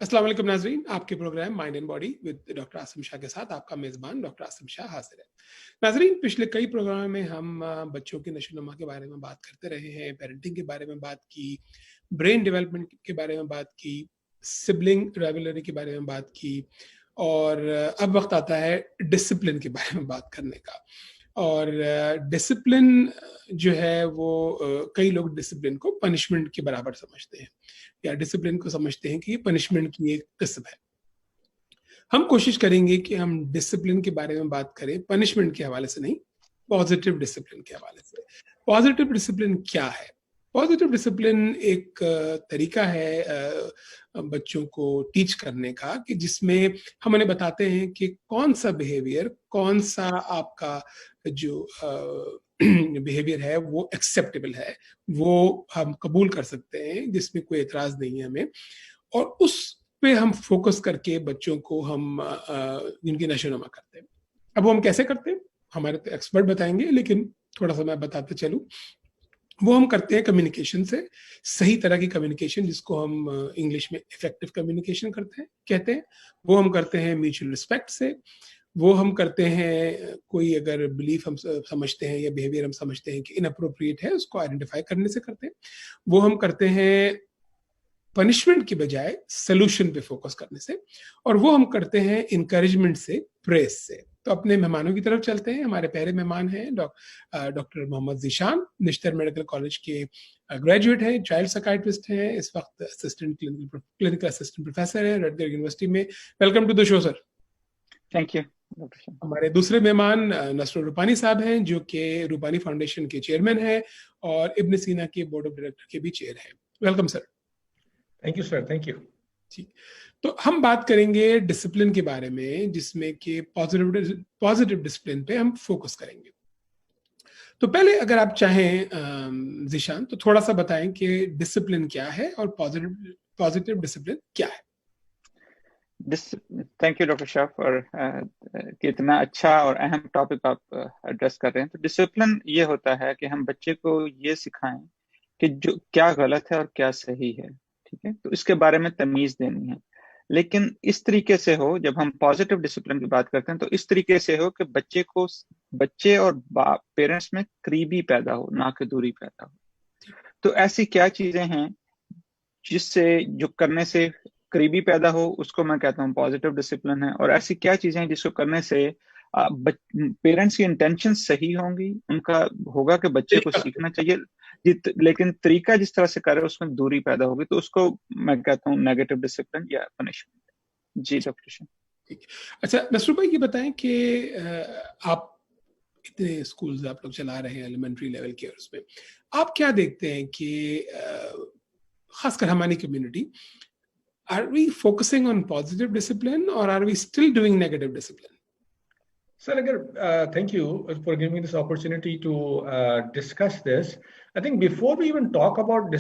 अस्सलाम वालेकुम नाज़रीन, आपके program mind and body with doctor Asim Shah के साथ आपका मेज़बान डॉक्टर आसिम शाह हाज़िर है। नाज़रीन, पिछले कई प्रोग्रामों में हम बच्चों के नशो-नुमा के बारे में बात करते रहे हैं, पेरेंटिंग के बारे में बात की, ब्रेन डेवलपमेंट के बारे में बात की, सिबलिंग राइवलरी के बारे में बात की और अब वक़्त आता है डिसिप्लिन के बारे में बात करने का। और डिसिप्लिन जो है वो कई लोग डिसिप्लिन को पनिशमेंट के बराबर समझते हैं या डिसिप्लिन को समझते हैं कि ये पनिशमेंट की एक किस्म है। हम कोशिश करेंगे कि हम डिसिप्लिन के बारे में बात करें पनिशमेंट के हवाले से नहीं, पॉजिटिव डिसिप्लिन के हवाले से। पॉजिटिव डिसिप्लिन क्या है? पॉजिटिव डिसिप्लिन एक तरीका है बच्चों को टीच करने का कि जिसमें हम उन्हें बताते हैं कि कौन सा बिहेवियर, कौन सा आपका जो बिहेवियर है वो एक्सेप्टेबल है, वो हम कबूल कर सकते हैं, जिसमें कोई एतराज़ नहीं है हमें, और उस पे हम फोकस करके बच्चों को हम इनकी नशो-नुमा करते हैं। अब वो हम कैसे करते हैं? हमारे तो एक्सपर्ट बताएंगे, लेकिन थोड़ा सा मैं बताते चलूं। वो हम करते हैं कम्युनिकेशन से, सही तरह की कम्युनिकेशन जिसको हम इंग्लिश में इफेक्टिव कम्युनिकेशन कहते हैं। वो हम करते हैं म्यूचुअल रिस्पेक्ट से। वो हम करते हैं कोई अगर बिलीफ हम समझते हैं या बिहेवियर हम समझते हैं कि इनअप्रोप्रिएट है, उसको आइडेंटिफाई करने से करते हैं। वो हम करते हैं पनिशमेंट की बजाय सोल्यूशन पे फोकस करने से, और वो हम करते हैं इनकरेजमेंट से, प्रेस से। तो अपने मेहमानों की तरफ चलते हैं। हमारे पहले मेहमान हैं doctor Mohammad Zeeshan, Nishtar medical college के ग्रेजुएट हैं, चाइल्ड साइकियाट्रिस्ट हैं, इस वक्त असिस्टेंट क्लिनिकल असिस्टेंट प्रोफेसर हैं रटगर यूनिवर्सिटी में। Welcome to the show sir. Thank you. हमारे दूसरे मेहमान नसरुल रूपानी साहब हैं, जो कि रूपानी फाउंडेशन के चेयरमैन हैं और इब्न सीना के बोर्ड ऑफ डायरेक्टर के भी चेयर हैं। Welcome sir. Thank you sir, thank you. ठीक, तो हम बात करेंगे डिसिप्लिन के बारे में, जिसमें कि पॉजिटिव डिसिप्लिन पे हम फोकस करेंगे। तो पहले अगर आप चाहें ज़ीशान, तो थोड़ा सा बताएं कि डिसिप्लिन क्या है और पॉजिटिव डिसिप्लिन क्या है। Thank you doctor Shah for कि इतना अच्छा और अहम टॉपिक आप एड्रेस कर रहे हैं। तो डिसिप्लिन ये होता है कि हम बच्चे को ये सिखाएं कि जो क्या गलत है और क्या सही है, ठीक है, तो इसके बारे में तमीज देनी है। लेकिन इस तरीके से हो, जब हम पॉजिटिव डिसिप्लिन की बात करते हैं तो इस तरीके से हो कि बच्चे और पेरेंट्स में करीबी पैदा हो, ना कि दूरी पैदा हो। तो ऐसी क्या चीजें हैं जिससे जो करने से करीबी पैदा हो, उसको मैं कहता हूँ पॉजिटिव डिसिप्लिन है। और ऐसी क्या चीजें हैं जिसको करने से पेरेंट्स की इंटेंशन सही होंगी, उनका होगा कि बच्चे को सीखना चाहिए, लेकिन तरीका जिस तरह से करे उसमें दूरी पैदा होगी, तो उसको मैं कहता हूँ नेगेटिव डिसिप्लिन या पनिशमेंट। जी डॉक्टर शाह। ठीक है। अच्छा नसरुल भाई, ये बताएं कि आप इतने स्कूल्स आप लोग चला रहे हैं एलिमेंट्री लेवल के, उसमें आप क्या देखते हैं कि खासकर हमारी community, are we focusing on positive discipline or are we still doing negative discipline? Sir, thank you for giving me this opportunity to discuss this. I think before we even talk about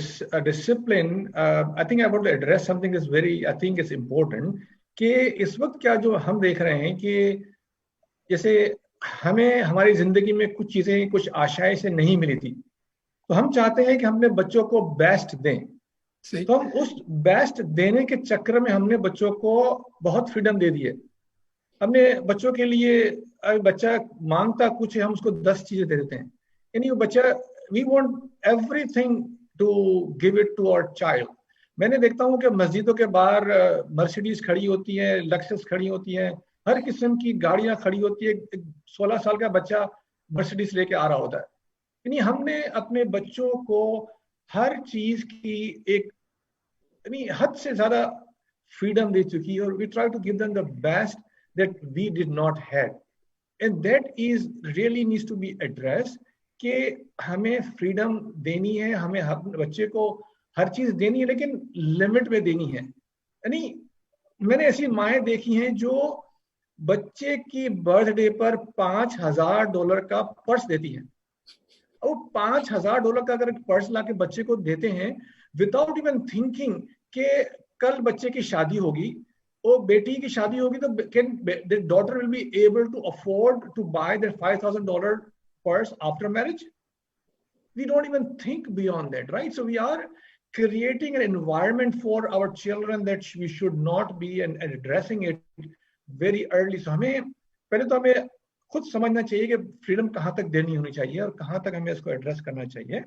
discipline, I think I want to address something that's I think is important. कि इस वक्त क्या जो हम देख रहे हैं कि जैसे हमें हमारी जिंदगी में कुछ चीजें, कुछ आशाएं से नहीं मिली थी, तो हम चाहते हैं कि हमने बच्चों को बेस्ट दें। तो हम उस बेस्ट देने के चक्कर में हमने बच्चों को बहुत फ्रीडम दे दी है। हमने बच्चों के लिए, बच्चा मांगता कुछ है, हम उसको 10 चीजें दे देते हैं। यानी वो बच्चा, we want everything to give it to our child. मैंने देखता हूँ कि मस्जिदों के बाहर मर्सिडीज खड़ी होती है, लक्सस खड़ी होती है, हर किस्म की गाड़ियां खड़ी होती है। 16 साल का बच्चा मर्सिडीज लेके आ रहा होता है। यानी हमने अपने बच्चों को हर चीज की एक हद से ज्यादा फ्रीडम दे चुकी है, और we try to give them the best that we did not have, and that is really needs to be address कि हमें फ्रीडम देनी है, हमें बच्चे को हर चीज देनी है, लेकिन लिमिट में देनी है। यानी मैंने ऐसी माएँ देखी हैं जो बच्चे की बर्थडे पर $5,000 का पर्स देती हैं। वो $5,000 का अगर पर्स लाके बच्चे को देते हैं विदाउट इवन थिंकिंग कि कल बच्चे की शादी होगी, वो बेटी की शादी होगी, तो the daughter will be able to afford to buy that $5,000 purse after marriage. We don't even think beyond that, right? So we are creating an environment for our children that we should not be and addressing it very early. So हमें पहले तो हमें खुद समझना चाहिए कि freedom कहाँ तक देनी होनी चाहिए और कहाँ तक हमें इसको एड्रेस करना चाहिए,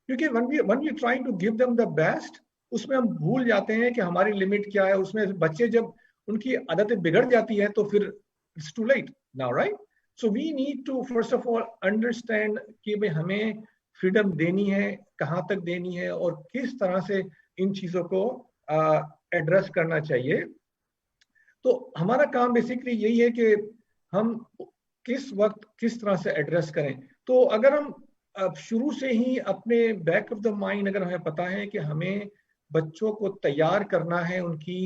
क्योंकि when we trying to give them the best, उसमें हम भूल जाते हैं कि हमारी लिमिट क्या है। उसमें बच्चे जब उनकी आदतें बिगड़ जाती हैं तो फिर it's too late now, right? So we need to first of all understand कि भाई हमें फ्रीडम देनी है, कहाँ तक देनी है और किस तरह से इन चीजों को एड्रेस करना चाहिए। तो हमारा काम बेसिकली यही है कि हम किस वक्त किस तरह से एड्रेस करें। तो अगर हम शुरू से ही अपने बैक ऑफ द माइंड अगर हमें पता है कि हमें बच्चों को तैयार करना है उनकी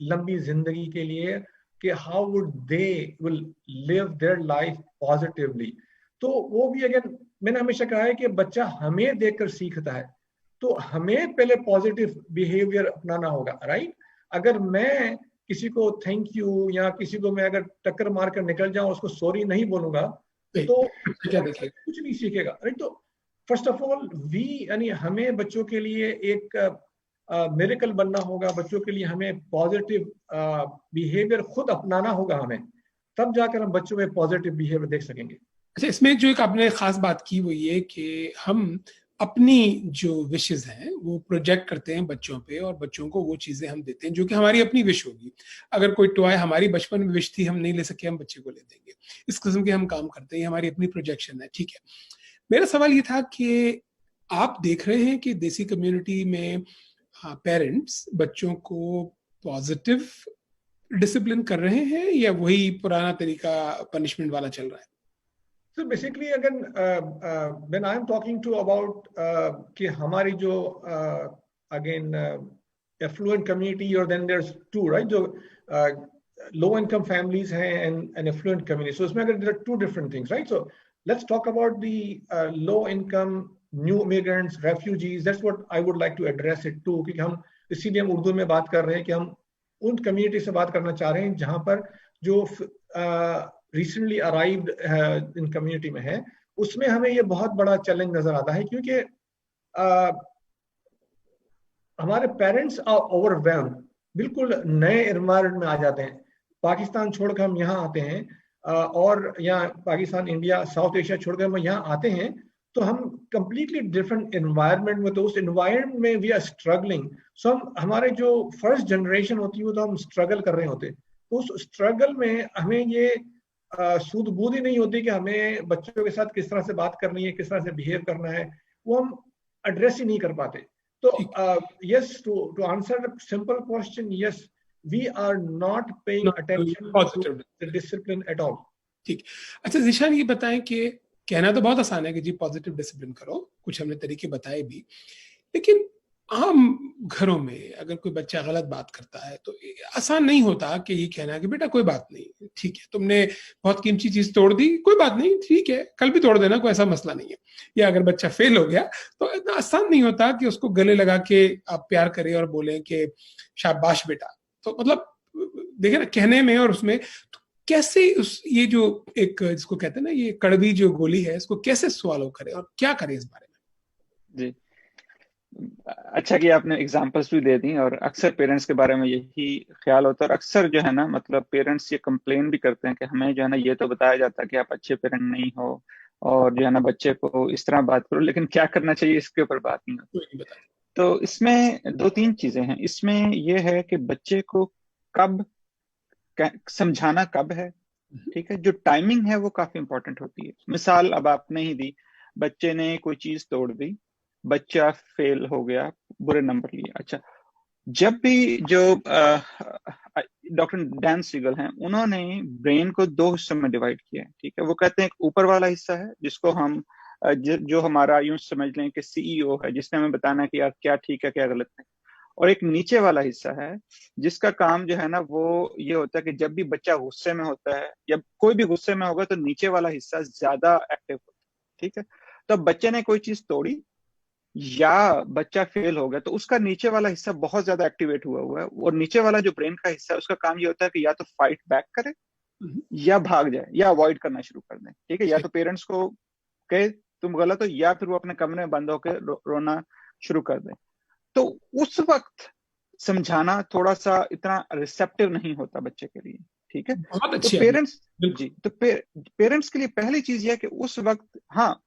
लंबी जिंदगी के लिए कि how would they will live their life positively, तो वो भी अगर मैंने हमेशा कहा है कि बच्चा हमें देखकर सीखता है, तो हमें पहले पॉजिटिव बिहेवियर अपनाना होगा, राइट? अगर मैं किसी को थैंक यू या किसी को मैं अगर टक्कर मार कर निकल जाऊं उसको सॉरी नहीं बोलूंगा तो कुछ नहीं सीखेगा, राइट? तो फर्स्ट ऑफ ऑल यानी हमें बच्चों के लिए एक मिरेकल बनना होगा, बच्चों के लिए हमें पॉजिटिव बिहेवियर खुद अपनाना होगा हमें, तब जाकर हम बच्चों में पॉजिटिव बिहेवियर देख सकेंगे। अच्छा, इसमें जो एक आपने खास बात की वो ये कि हम अपनी जो विशेस हैं वो प्रोजेक्ट करते हैं बच्चों पे और बच्चों को वो चीजें हम देते हैं जो कि हमारी अपनी विश होगी। अगर कोई टॉय हमारी बचपन में विश थी, हम नहीं ले सके, हम बच्चे को ले देंगे। इस किस्म के हम काम करते हैं, हमारी अपनी प्रोजेक्शन है, ठीक है। मेरा सवाल ये था कि आप देख रहे हैं कि देसी कम्युनिटी में पेरेंट्स बच्चों को पॉजिटिव डिसिप्लिन कर रहे हैं या वही पुराना तरीका पनिशमेंट वाला चल रहा है? So basically again when I am talking to about कि हमारी जो again affluent community or then there's two, right, जो low income families हैं and affluent community. So इसमें अगर there are two different things, right? So let's talk about the low income new immigrants, refugees. That's what I would like to address it too, क्योंकि हम इसीलिए हम उर्दू में बात कर रहे हैं कि हम उन कम्युनिटी से बात करना चाह रहे हैं जहां पर जो रिसेंटली अराइव्ड इन कम्युनिटी में है, उसमें हमें ये बहुत बड़ा चैलेंज नजर आता है क्योंकि हमारे पेरेंट्स आर ओवरवेल्म्ड, बिल्कुल नए एनवायरनमेंट में आ जाते हैं। पाकिस्तान छोड़कर हम यहाँ आते हैं और यहाँ पाकिस्तान, इंडिया, साउथ एशिया छोड़कर हम यहाँ आते हैं तो हम कंप्लीटली डिफरेंट एनवायरनमेंट में, तो उस एनवायरनमेंट में वी आर स्ट्रगलिंग। सो हमारे जो फर्स्ट जनरेशन होती है वो तो हम स्ट्रगल कर रहे होते, तो उस स्ट्रगल में हमें ये सूद बूद ही नहीं होती कि हमें बच्चों के साथ किस तरह से बात करनी है, किस तरह से बिहेव करना है, वो हम एड्रेस ही नहीं कर पाते। तो yes, to answer simple question, yes, we are not paying attention to the discipline at all. ठीक। अच्छा ज़ीशान, ये बताएं कि कहना तो बहुत आसान है कि जी पॉजिटिव डिसिप्लिन करो, कुछ हमने तरीके बताए भी, लेकिन आम घरों में अगर कोई बच्चा गलत बात करता है तो आसान नहीं होता कि ये कहना कि बेटा कोई बात नहीं, ठीक है, तुमने बहुत कीमती चीज तोड़ दी, कोई बात नहीं, ठीक है, कल भी तोड़ देना, कोई ऐसा मसला नहीं है। या अगर बच्चा फेल हो गया तो इतना आसान नहीं होता कि उसको गले लगा के आप प्यार करें और बोलें कि शाबाश बेटा। तो मतलब देखिए ना, कहने में और उसमें तो कैसे उस ये जो एक जिसको कहते हैं ना ये कड़वी जो गोली है, इसको कैसे स्वॉलो करें और क्या करें इस बारे में? जी, अच्छा कि आपने एग्जांपल्स भी दे दी, और अक्सर पेरेंट्स के बारे में यही ख्याल होता है, और अक्सर जो है ना, मतलब पेरेंट्स ये कंप्लेन भी करते हैं कि हमें जो है ना ये तो बताया जाता है कि आप अच्छे पेरेंट नहीं हो और जो है ना बच्चे को इस तरह बात करो, लेकिन क्या करना चाहिए इसके ऊपर बात नहीं होती। तो इसमें दो तीन चीजें हैं। इसमें यह है कि बच्चे को कब समझाना कब है, ठीक है, जो टाइमिंग है वो काफी इंपॉर्टेंट होती है। मिसाल अब आपने ही दी, बच्चे ने कोई चीज तोड़ दी, बच्चा फेल हो गया, बुरे नंबर लिए। अच्छा, जब भी जो डॉक्टर डैन सीगल हैं, उन्होंने ब्रेन को दो हिस्सों में डिवाइड किया है, ठीक है। वो कहते हैं एक ऊपर वाला हिस्सा है जिसको हम जो हमारा यूं समझ लें कि सीईओ है, जिसने हमें बताना है कि यार क्या ठीक है क्या गलत है, और एक नीचे वाला हिस्सा है जिसका काम जो है ना वो ये होता है कि जब भी बच्चा गुस्से में होता है या कोई भी गुस्से में होगा तो नीचे वाला हिस्सा ज्यादा एक्टिव होता है, ठीक है। तो बच्चे ने कोई चीज तोड़ी या बच्चा फेल हो गया तो उसका नीचे वाला हिस्सा बहुत ज्यादा एक्टिवेट हुआ है, और नीचे वाला जो ब्रेन का हिस्सा है उसका काम ये होता है कि या तो फाइट बैक करे या भाग जाए या अवॉइड करना शुरू कर दे, ठीक है। या तो पेरेंट्स को कहे तुम गलत हो, या फिर वो अपने कमरे में बंद होकर रोना शुरू कर दे। तो उस वक्त समझाना थोड़ा सा इतना रिसेप्टिव नहीं होता बच्चे के लिए, ठीक है। बहुत तो अच्छी पेरेंट्स बिल्कुल। जी, तो पेरेंट्स के लिए पहली चीज ये है कि उस वक्त हाँ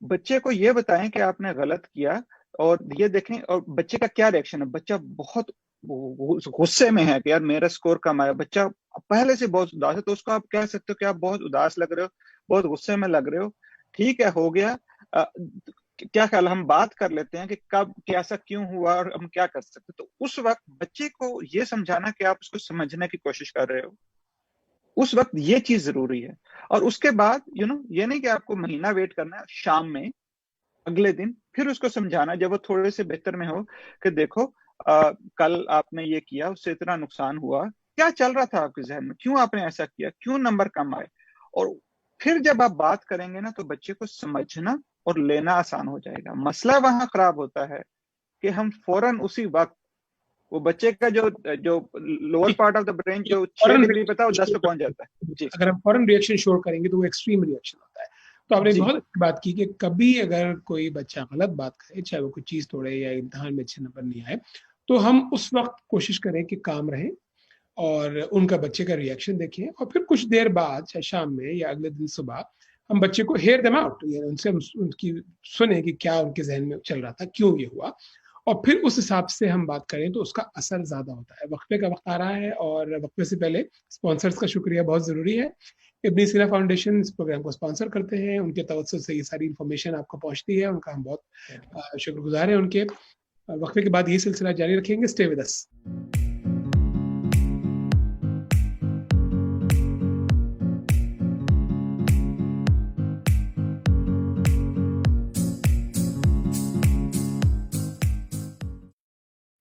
बच्चे को ये बताएं कि आपने गलत किया, और ये देखें और बच्चे का क्या रिएक्शन है। बच्चा बहुत गुस्से में है कि यार मेरा स्कोर कम आया, बच्चा पहले से बहुत उदास है, तो उसको आप कह सकते हो कि आप बहुत उदास लग रहे हो, बहुत गुस्से में लग रहे हो, ठीक है हो गया, क्या ख्याल, हम बात कर लेते हैं कि कब कैसा क्यों हुआ और हम क्या कर सकते। तो उस वक्त बच्चे को ये समझाना कि आप उसको समझने की कोशिश कर रहे हो, उस वक्त ये चीज जरूरी है। और उसके बाद ये नहीं कि आपको महीना वेट करना है, शाम में अगले दिन फिर उसको समझाना जब वो थोड़े से बेहतर में हो कि देखो कल आपने ये किया, उससे इतना नुकसान हुआ, क्या चल रहा था आपके जहन में, क्यों आपने ऐसा किया, क्यों नंबर कम आए। और फिर जब आप बात करेंगे ना तो बच्चे को समझना और लेना आसान हो जाएगा। मसला वहां खराब होता है कि हम फौरन उसी वक्त वो बच्चे का जो जो lower part of the brain जो 6 डिग्री पे था वो 10 पे पहुंच जाता है जी। अगर हम फॉरन रिएक्शन शो करेंगे तो वो एक्सट्रीम रिएक्शन होता है। तो आपने जी बहुत अच्छी बात की कि कभी अगर कोई बच्चा गलत बात करे, चाहे वो कोई चीज तोड़े या इम्तिहान में अच्छे नंबर नहीं आए, तो हम उस वक्त कोशिश करें कि काम रहें और उनका बच्चे का रिएक्शन देखें, और फिर कुछ देर बाद चाहे शाम में या अगले दिन सुबह हम बच्चे को हेयर देम आउट, उनसे हम उनकी सुने कि क्या उनके जहन में चल रहा था, क्यों ये हुआ, और फिर उस हिसाब से हम बात करें तो उसका असर ज्यादा होता है। वक्फे का वक्त आ रहा है और वक्फे से पहले स्पॉन्सर्स का शुक्रिया बहुत जरूरी है। इब्न सीना फाउंडेशन इस प्रोग्राम को स्पॉन्सर करते हैं, उनके तवज्जुह से ये सारी इन्फॉर्मेशन आपको पहुंचती है, उनका हम बहुत शुक्रगुजार हैं उनके। वक्फे के बाद ये सिलसिला जारी रखेंगे, stay with us.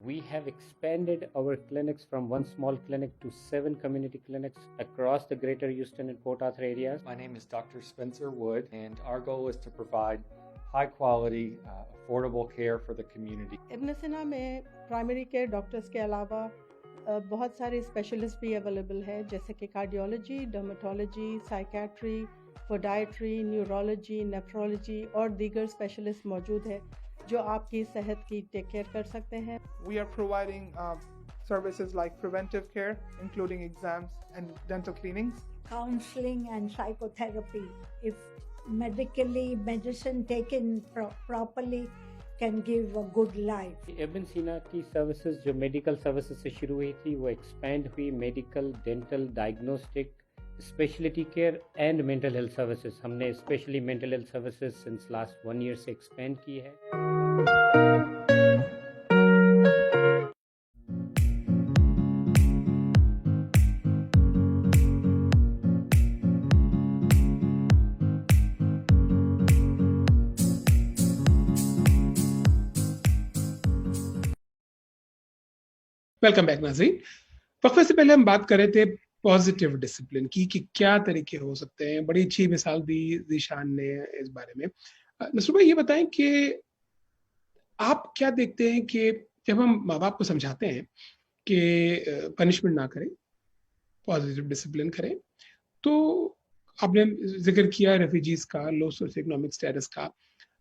We have expanded our clinics from one small clinic to 7 community clinics across the greater Houston and Port Arthur areas. My name is Dr. Spencer Wood, and our goal is to provide high quality, affordable care for the community. इब्न सीना में primary care doctors के अलावा बहुत सारे specialist भी available है, जैसे कि cardiology, dermatology, psychiatry, podiatry, neurology, nephrology और दीगर स्पेशलिस्ट मौजूद है जो आपकी सेहत की टेक केयर कर सकते हैं। We are providing services like preventive care, including exams and dental cleanings, counseling and psychotherapy. If medicine taken properly can give a good life. इब्न सीना की सर्विसेज जो मेडिकल सर्विसेज से शुरू हुई थी वो एक्सपेंड हुई medical, dental, diagnostic, speciality care and mental health services. हमने specially mental health services since last 1 year से एक्सपेंड की है। वेलकम बैक नाज़रीन। वक्फे से पहले हम बात कर रहे थे पॉजिटिव डिसिप्लिन की कि क्या तरीके हो सकते हैं। बड़ी अच्छी मिसाल दी ज़ीशान ने इस बारे में। नसरूल भाई ये बताएं कि आप क्या देखते हैं कि जब हम माँ बाप को समझाते हैं कि पनिशमेंट ना करें, पॉजिटिव डिसिप्लिन करें, तो आपने जिक्र किया रेफ्यूजीज का, लो सोशो इकोनॉमिक स्टेटस का,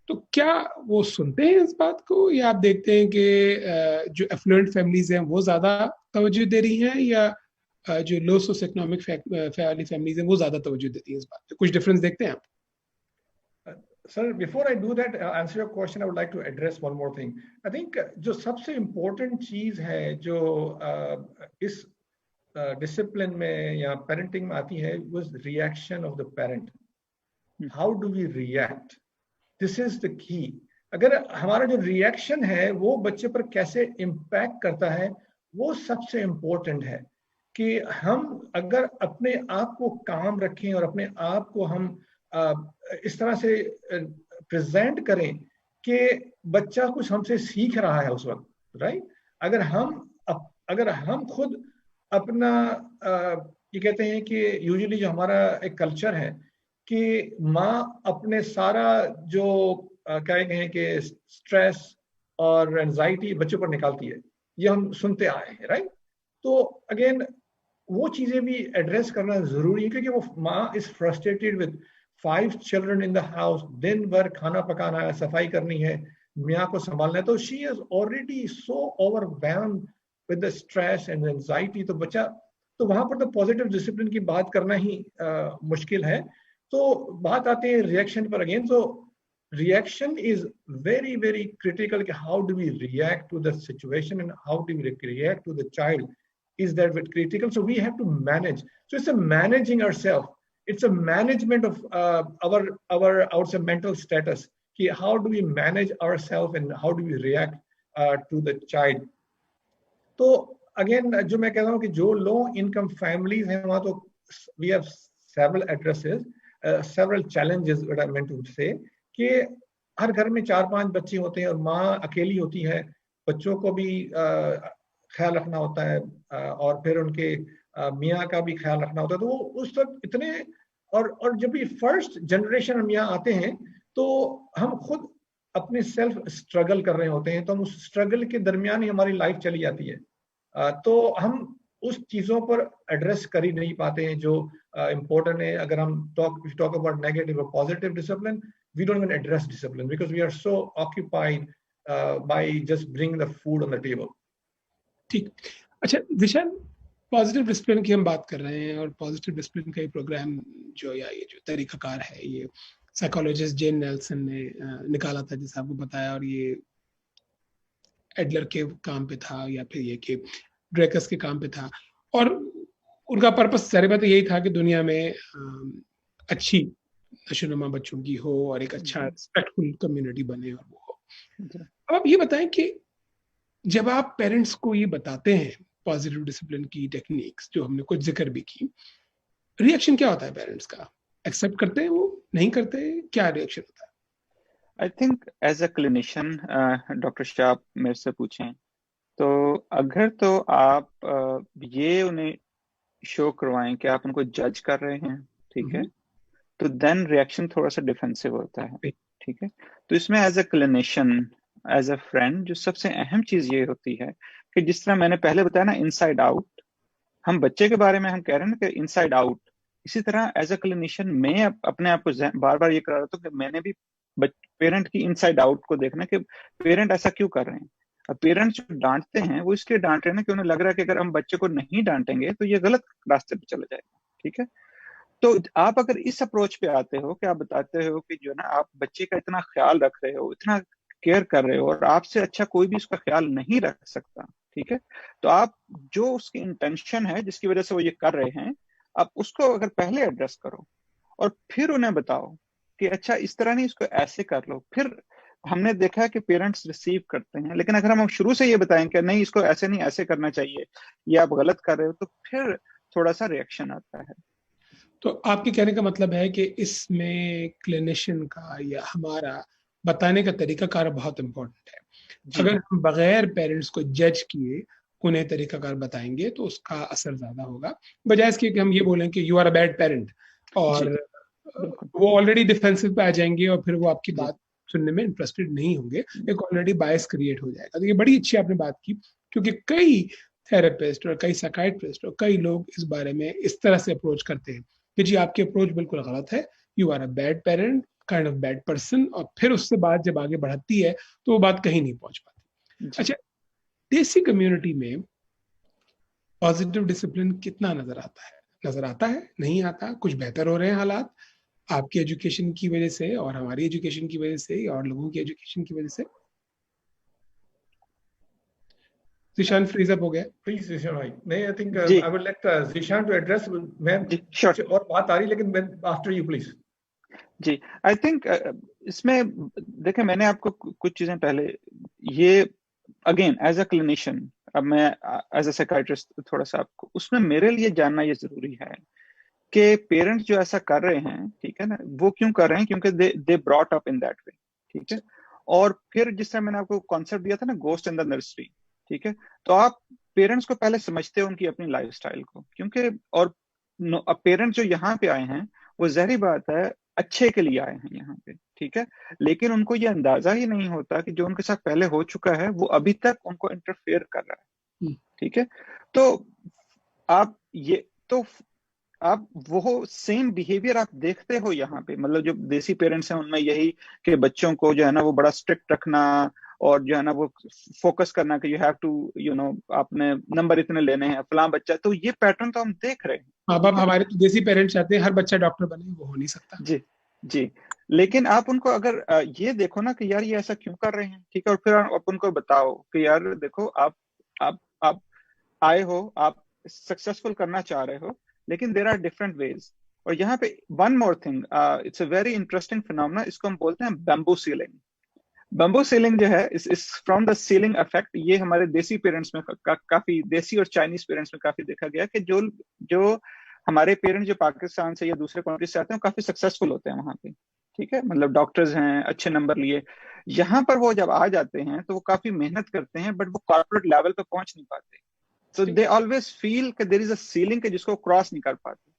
तो क्या वो सुनते हैं इस बात को, या आप देखते हैं कि जो एफ्लुएंट फैमिलीज हैं वो ज्यादा तवज्जो दे रही हैं, या जो लो सोशो इकोनॉमिक फैमिलीज हैं वो ज्यादा तवज्जो देती हैं इस बात पे? कुछ डिफरेंस देखते हैं आप? Sir, before I do that, answer your question, I would like to address one more thing. I think जो सबसे important चीज है जो इस discipline में या parenting में आती है, was reaction of the parent. How do we react? This is the key. अगर हमारा जो रिएक्शन है वो बच्चे पर कैसे इम्पैक्ट करता है, वो सबसे इम्पोर्टेंट है। कि हम अगर अपने आप को काम रखें और अपने आप को हम इस तरह से प्रेजेंट करें कि बच्चा कुछ हमसे सीख रहा है उस वक्त, राइट। अगर हम खुद अपना ये कहते हैं कि यूजुअली जो हमारा एक कल्चर है कि माँ अपने सारा जो क्या कहें कि स्ट्रेस और एंजाइटी बच्चों पर निकालती है, ये हम सुनते आए हैं, राइट। तो अगेन वो चीजें भी एड्रेस करना जरूरी है, क्योंकि वो माँ is frustrated with 5 children in the house, दिन भर खाना पकाना है, सफाई करनी है, मियाँ को संभालना है, तो she is already so overwhelmed with the stress and anxiety, तो बच्चा, तो वहां पर तो पॉजिटिव डिसिप्लिन की बात करना ही मुश्किल है। तो बात आती है रिएक्शन पर अगेन। तो reaction is very very critical. How do we react to the situation and how do we react to the child is that critical. So we have to manage. So it's a managing ourselves. It's a management of our mental status. How do we manage ourselves and how do we react to the child. तो again जो मैं कह रहा हूँ कि जो low income families हैं वहाँ तो we have several addresses, several challenges what I meant to say, कि हर घर में 4-5 बच्चे होते हैं और माँ अकेली होती है, बच्चों को भी ख्याल रखना होता है और फिर उनके मियाँ का भी ख्याल रखना होता है। तो वो उस वक्त इतने और जब भी फर्स्ट जनरेशन हम यहाँ आते हैं तो हम खुद अपने सेल्फ स्ट्रगल कर रहे होते हैं, तो हम उस स्ट्रगल के दरमियान ही हमारी लाइफ चली जाती है। तो हम उस चीजों पर एड्रेस कर ही नहीं पाते हैं जो इम्पोर्टेंट है। अगर हम टॉक अबाउट नेगेटिव और positive discipline, we don't even address discipline because we are so occupied by just bringing the food on the table. ठीक, अच्छा दिशान, पॉजिटिव डिसिप्लिन की हम बात कर रहे हैं और पॉजिटिव डिसिप्लिन का ये प्रोग्राम जो या ये जो तरीकाकार है ये साइकोलॉजिस्ट जेन नेल्सन ने निकाला था, जैसे आपको बताया, और ये एडलर के काम पे था या फिर ये कि ड्रेकस के काम पे था, और उनका पर्पस सारी बात यही था कि दुनिया में अच्छी नशोनुमा बच्चों की हो और एक अच्छा रिस्पेक्टफुल कम्युनिटी बने और वो हो। अब आप ये बताएं कि जब आप पेरेंट्स को ये बताते हैं पॉजिटिव डिसिप्लिन की टेक्निक्स जो हमने कुछ जिक्र भी की, रिएक्शन क्या होता है पेरेंट्स का? एक्सेप्ट करते हैं, वो नहीं करते, क्या रिएक्शन होता है? I think as a clinician, doctor Shah मेरे से पूछें तो अगर तो आप ये उन्हें शो करवाएं कि आप उनको जज कर रहे हैं, ठीक है, तो देन रिएक्शन थोड़ा सा डिफेंसिव होता है, ठीक है। तो इसमें as a clinician, as a friend, जो सबसे अहम चीज ये होती है कि जिस तरह मैंने पहले बताया ना, इनसाइड आउट, हम बच्चे के बारे में हम कह रहे हैं ना कि इनसाइड आउट, इसी तरह एज अ क्लिनिशियन मैं अपने आप को बार बार ये करा रहा था कि मैंने भी पेरेंट की इनसाइड आउट को देखना कि पेरेंट ऐसा क्यों कर रहे हैं। अब पेरेंट्स जो डांटते हैं वो इसलिए डांट रहे हैं ना कि उन्हें लग रहा है कि अगर हम बच्चे को नहीं डांटेंगे तो ये गलत रास्ते पे चला जाएगा, ठीक है। तो आप अगर इस अप्रोच पे आते हो कि आप बताते हो कि जो ना आप बच्चे का इतना ख्याल रख रहे हो, इतना केयर कर रहे हो और आपसे अच्छा कोई भी उसका ख्याल नहीं रख सकता, ठीक है, तो आप जो उसकी इंटेंशन है जिसकी वजह से वो ये कर रहे हैं, आप उसको अगर पहले एड्रेस करो और फिर उन्हें बताओ कि अच्छा इस तरह नहीं, इसको ऐसे कर लो। फिर हमने देखा है कि पेरेंट्स रिसीव करते हैं, लेकिन अगर हम शुरू से ये बताएं कि नहीं इसको ऐसे नहीं ऐसे करना चाहिए, ये आप गलत कर रहे हो, तो फिर थोड़ा सा रिएक्शन आता है। तो आपके कहने का मतलब है कि इसमें क्लिनिशियन का या हमारा बताने का तरीकाकार बहुत इम्पोर्टेंट है। अगर हम बगैर पेरेंट्स को जज किए उन्हें तरीकाकार बताएंगे तो उसका असर ज्यादा होगा, बजाय इसके कि हम ये बोलें कि you are a bad parent, और वो ऑलरेडी डिफेंसिव पे आ जाएंगे और फिर वो आपकी बात सुनने में इंटरेस्टेड नहीं होंगे, एक ऑलरेडी बायस क्रिएट हो जाएगा। तो ये बड़ी अच्छी आपने बात की, क्योंकि कई थेरेपिस्ट और कई साइकियाट्रिस्ट और कई लोग इस बारे में इस तरह से अप्रोच करते हैं कि जी आपकी अप्रोच बिल्कुल गलत है, you are a bad parent, kind of bad person, और फिर उससे बात जब आगे बढ़ती है तो वो बात कहीं नहीं पहुंच पाती। अच्छा, देसी कम्युनिटी में पॉजिटिव डिसिप्लिन कितना नजर आता है? नजर आता है, नहीं आता? कुछ बेहतर हो रहे हैं हालात आपकी एजुकेशन की वजह से और हमारी एजुकेशन की वजह से और लोगों की एजुकेशन की वजह से? Zishan freeze up हो गया। Please Zishan भाई, नहीं, I think I would let Zishan to address. मैं sure और बात आ रही, लेकिन after you please। जी, आई थिंक इसमें देखें, मैंने आपको कुछ चीजें पहले ये अगेन एज अ क्लिनिशियन, अब मैं एज अ साइकियाट्रिस्ट थोड़ा सा आपको उसमें मेरे लिए जानना ये जरूरी है कि पेरेंट्स जो ऐसा कर रहे हैं, ठीक है ना, वो क्यों कर रहे हैं, क्योंकि they brought up in that way, ठीक है। और फिर जिस तरह मैंने आपको कॉन्सेप्ट दिया था ना, गोस्ट इन द नर्सरी, ठीक है, तो आप पेरेंट्स को पहले समझते हो उनकी अपनी लाइफस्टाइल को, क्योंकि और पेरेंट्स जो यहाँ पे आए हैं वो ज़ाहिर बात है अच्छे के लिए आए हैं यहाँ पे, ठीक है, लेकिन उनको ये अंदाजा ही नहीं होता कि जो उनके साथ पहले हो चुका है वो अभी तक उनको इंटरफेयर कर रहा है, ठीक है। तो आप ये तो आप वो सेम बिहेवियर आप देखते हो यहाँ पे, मतलब जो देसी पेरेंट्स हैं उनमें यही कि बच्चों को जो है ना वो बड़ा स्ट्रिक्ट रखना और जो है ना वो फोकस करना कि यू हैव टू आपने नंबर इतने लेने हैं फलां बच्चा, तो ये पैटर्न तो हम देख रहे हैं। माँ बाप हमारे तो देसी पेरेंट्स चाहते हैं हर बच्चा डॉक्टर बने, वो हो नहीं सकता। जी जी, लेकिन आप उनको अगर ये देखो ना कि यार ये ऐसा क्यों कर रहे हैं, ठीक है, और फिर आप उनको बताओ कि यार देखो आप आए हो, आप सक्सेसफुल करना चाह रहे हो, लेकिन देयर आर डिफरेंट वेज। और यहाँ पे one more thing, it's a very interesting phenomena, इसको हम बोलते हैं बैम्बू सीलिंग। बैम्बू सीलिंग जो है इस फ्रॉम द सीलिंग इफेक्ट, ये हमारे देसी पेरेंट्स में काफी, देसी और चाइनीज पेरेंट्स में काफी देखा गया कि जो हमारे पेरेंट्स जो पाकिस्तान से या दूसरे कंट्री से आते हैं काफी सक्सेसफुल होते हैं वहां पे, ठीक है, मतलब डॉक्टर्स हैं, अच्छे नंबर लिए। यहाँ पर वो जब आ जाते हैं तो वो काफी मेहनत करते हैं, बट वो कॉर्पोरेट लेवल पे पहुंच नहीं पाते। सो दे ऑलवेज फील कि देयर इज अ सीलिंग के जिसको क्रॉस नहीं कर पाते।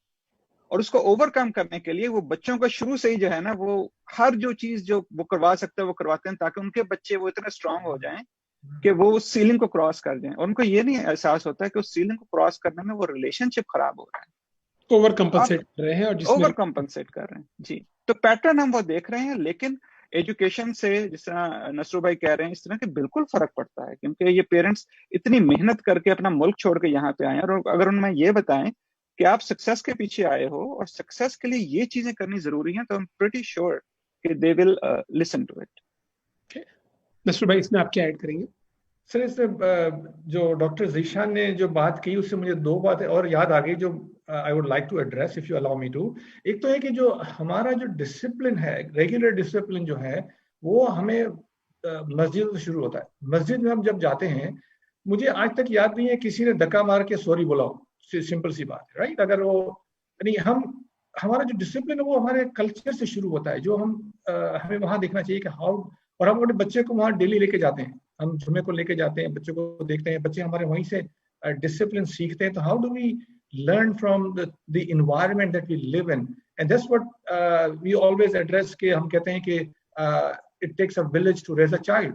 और उसको ओवरकम करने के लिए वो बच्चों को शुरू से ही जो है ना वो हर जो चीज जो वो करवा सकते हैं वो करवाते हैं, ताकि उनके बच्चे वो इतने स्ट्रांग हो जाएं कि वो उस सीलिंग को क्रॉस कर जाएं। और उनको ये नहीं एहसास होता है कि उस सीलिंग को क्रॉस करने में वो रिलेशनशिप खराब हो रहा है, ओवर कंपनसेट कर रहे हैं, और जिसमें ओवर कंपनसेट कर रहे हैं। जी, तो पैटर्न हम वो देख रहे हैं, लेकिन एजुकेशन से जिस तरह नसरू भाई कह रहे हैं इस तरह के बिल्कुल फर्क पड़ता है, क्योंकि ये पेरेंट्स इतनी मेहनत करके अपना मुल्क छोड़ के यहाँ पे आए हैं, और अगर उनमें ये बताएं कि आप सक्सेस के पीछे आए हो और सक्सेस के लिए ये चीजें करनी जरूरी हैं, तो आई एम प्रीटी श्योर कि they will listen to it. Nasru भाई इसमें आप क्या ऐड करेंगे? सर इसमें जो डॉक्टर जीशान ने जो बात की उससे मुझे दो बातें और याद आ गई जो I would like to address if you allow me to. एक तो है कि जो हमारा जो डिसिप्लिन है, रेगुलर डिसिप्लिन जो है, वो हमें मस्जिद से शुरू होता है। मस्जिद में हम जब जाते हैं, मुझे आज तक याद नहीं है किसी ने धक्का मार के सॉरी बोला हो, सिंपल सी बात है, राइट। अगर वो यानी हमारा जो डिसिप्लिन है वो हमारे कल्चर से शुरू होता है, जो हमें वहां देखना चाहिए कि हाउ, और हम अपने बच्चे को वहां डेली लेके जाते हैं, हम जुम्मे को लेके जाते हैं, बच्चों को देखते हैं, बच्चे हमारे वहीं से डिसिप्लिन सीखते हैं। तो how do we learn from the environment that we live in, and that's what we always address के हम कहते हैं कि it takes a village to raise a child,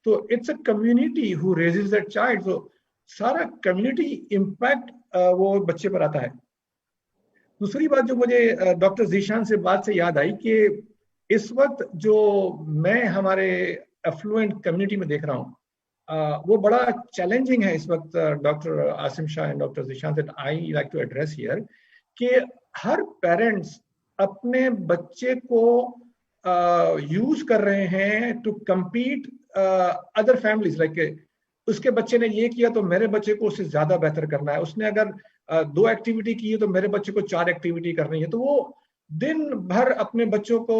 so it's a community who raises that child, so सारा community impact वो बच्चे पर आता है। दूसरी बात जो मुझे डॉक्टर जीशान से बात से याद आई कि इस वक्त जो मैं हमारे एफ्लुएंट कम्युनिटी में देख रहा हूँ, वो बड़ा चैलेंजिंग है इस वक्त, doctor Asim Shah and doctor Zeeshan that I like to address here, कि हर पेरेंट्स अपने बच्चे को यूज कर रहे हैं to compete other families, like उसके बच्चे ने ये किया तो मेरे बच्चे को उससे ज्यादा बेहतर करना है, उसने अगर 2 एक्टिविटी की है तो मेरे बच्चे को 4 एक्टिविटी करनी है। तो वो दिन भर अपने बच्चों को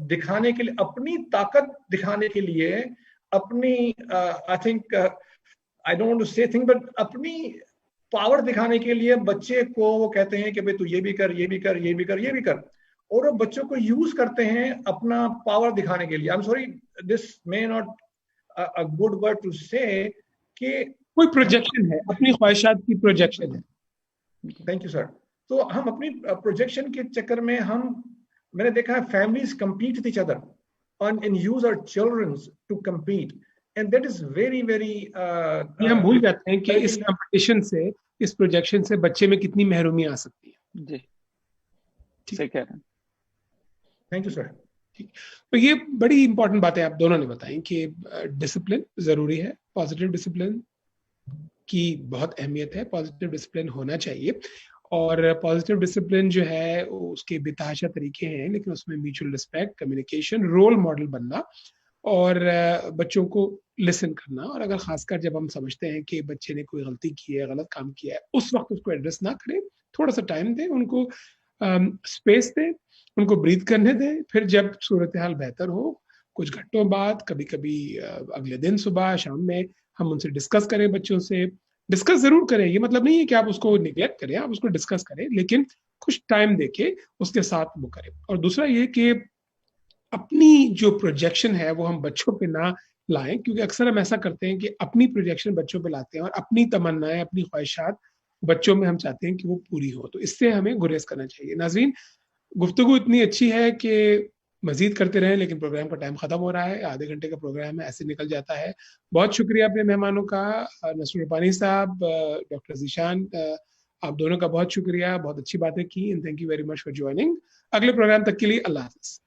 दिखाने के लिए, अपनी ताकत दिखाने के लिए, अपनी I think I don't want to say thing, but अपनी पावर दिखाने के लिए बच्चे को वो कहते हैं कि भाई तू ये भी कर, ये भी कर, ये भी कर, ये भी कर, और वो बच्चों को यूज करते हैं अपना पावर दिखाने के लिए। I am sorry, this may not a good word to say, कि कोई प्रोजेक्शन है, अपनी ख्वाहिशात की प्रोजेक्शन है। Thank you sir. तो हम अपनी प्रोजेक्शन के चक्कर में मैंने देखा है families compete with each other and use our children to compete, and that is very ये हम भूल जाते हैं कि इस कंपटीशन से, इस प्रोजेक्शन से बच्चे में कितनी महरूमी आ सकती है। जी, ठीक है, थैंक यू सर। तो ये बड़ी इंपॉर्टेंट बातें आप दोनों ने बताई कि डिसिप्लिन जरूरी है, पॉजिटिव डिसिप्लिन की बहुत अहमियत है, पॉजिटिव डिसिप्लिन होना चाहिए, और पॉजिटिव डिसिप्लिन जो है उसके बेतहाशा तरीके हैं, लेकिन उसमें mutual respect, communication, role model बनना और बच्चों को लिसन करना। और अगर खासकर जब हम समझते हैं कि बच्चे ने कोई गलती की है, गलत काम किया है, उस वक्त उसको एड्रेस ना करें, थोड़ा सा टाइम दें, उनको स्पेस दें, उनको ब्रीथ करने दें। फिर जब सूरत हाल बेहतर हो, कुछ घंटों बाद, कभी कभी अगले दिन सुबह शाम में हम उनसे डिस्कस करें, बच्चों से डिस्कस जरूर करें। ये मतलब नहीं है कि आप उसको निगलेक्ट करें, आप उसको डिस्कस करें, लेकिन कुछ टाइम देके उसके साथ वो करें। और दूसरा ये कि अपनी जो प्रोजेक्शन है वो हम बच्चों पे ना लाएं, क्योंकि अक्सर हम ऐसा करते हैं कि अपनी प्रोजेक्शन बच्चों पे लाते हैं और अपनी तमन्नाएं, अपनी ख्वाहिशात बच्चों में हम चाहते हैं कि वो पूरी हो। तो इससे हमें गुरेज करना चाहिए। नाज़रीन, गुफ्तगू इतनी अच्छी है कि मजीद करते रहें, लेकिन प्रोग्राम का टाइम खत्म हो रहा है। आधे घंटे का प्रोग्राम है, ऐसे निकल जाता है। बहुत शुक्रिया अपने मेहमानों का, नसरुल रूपानी साहब, डॉक्टर जीशान आप दोनों का बहुत शुक्रिया, बहुत अच्छी बातें की, and thank you very much for joining. अगले प्रोग्राम तक के लिए अल्लाह हाफिज।